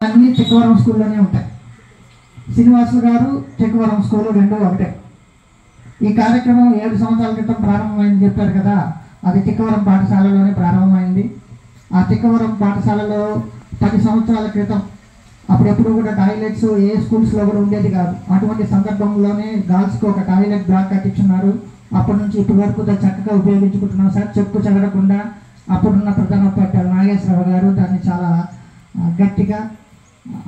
అన్ని తిక్కవరం స్కూల్లోనే ఉంటాయి. శ్రీనివాసులు గారు తిక్కవరం స్కూల్ రెండు ఒకటే. ఈ కార్యక్రమం 7 సంవత్సరాల క్రితం ప్రారంభమైంది చెప్పారు కదా, అది తిక్కవరం పాఠశాలలోనే ప్రారంభమైంది. ఆ తిక్కవరం పాఠశాలలో 10 సంవత్సరాల క్రితం అప్పుడెప్పుడు కూడా టాయిలెట్స్ ఏ స్కూల్స్లో కూడా ఉండేది కాదు. అటువంటి సందర్భంలోనే గర్ల్స్కి ఒక టాయిలెట్ బ్లాక్ కట్టించున్నారు. అప్పటి నుంచి ఇప్పటి వరకు చక్కగా ఉపయోగించుకుంటున్నాం సార్. చెప్పు చెదరకుండా అప్పుడున్న ప్రధానోపాధ్యాయులు నాగేశ్వరరావు గారు దాన్ని చాలా గట్టిగా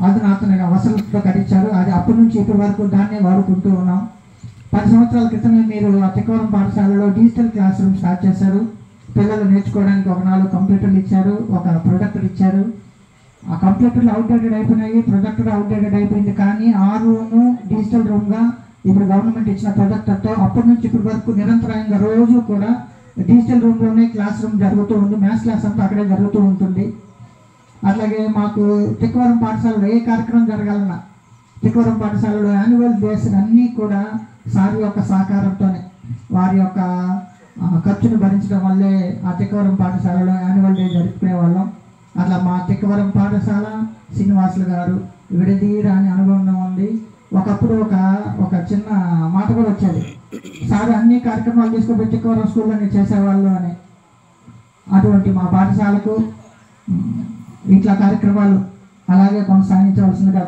అధునాతనంగా వసతులతో కట్టించారు. అది అప్పటి నుంచి ఇప్పటి వరకు దాన్నే వాడుకుంటూ ఉన్నాం. 10 సంవత్సరాల క్రితమే మీరు ఆ తిక్కవరం పాఠశాలలో డిజిటల్ క్లాస్ రూమ్ స్టార్ట్ చేశారు. పిల్లలు నేర్చుకోవడానికి ఒక 4 కంప్యూటర్లు ఇచ్చారు, ఒక ప్రొజెక్టర్ ఇచ్చారు. ఆ కంప్యూటర్లు అవుట్డేటెడ్ అయిపోయినాయి, ప్రొజెక్టర్ అవుట్డేటెడ్ అయిపోయింది. కానీ ఆ రూము డిజిటల్ రూమ్గా ఇప్పుడు గవర్నమెంట్ ఇచ్చిన ప్రొజెక్టర్తో అప్పటి నుంచి ఇప్పటి వరకు నిరంతరాయంగా రోజు కూడా డిజిటల్ రూమ్లోనే క్లాస్ రూమ్ జరుగుతూ ఉంది. మ్యాథ్స్ క్లాస్ అంతా అక్కడే జరుగుతూ ఉంటుంది. అట్లాగే మాకు తిక్కవరం పాఠశాలలో ఏ కార్యక్రమం జరగాలన్నా తిక్కవరం పాఠశాలలో యాన్యువల్ డేస్ అన్నీ కూడా సార్ యొక్క సహకారంతోనే వారి యొక్క ఖర్చును భరించడం వల్లే ఆ తిక్కవరం పాఠశాలలో యాన్యువల్ డే జరుపుకునే వాళ్ళం. అట్లా మా తిక్కవరం పాఠశాల శ్రీనివాసులు గారు విడదీయరాని అనుబంధం ఉంది. ఒకప్పుడు ఒక చిన్న మాట కూడా వచ్చేది, సార్ అన్ని కార్యక్రమాలు తీసుకుపోయి తిక్కవరం స్కూల్లోనే చేసేవాళ్ళు అని. అటువంటి మా పాఠశాలకు ఇట్లా కార్యక్రమాలు అలాగే కొనసాగించవలసిందిగా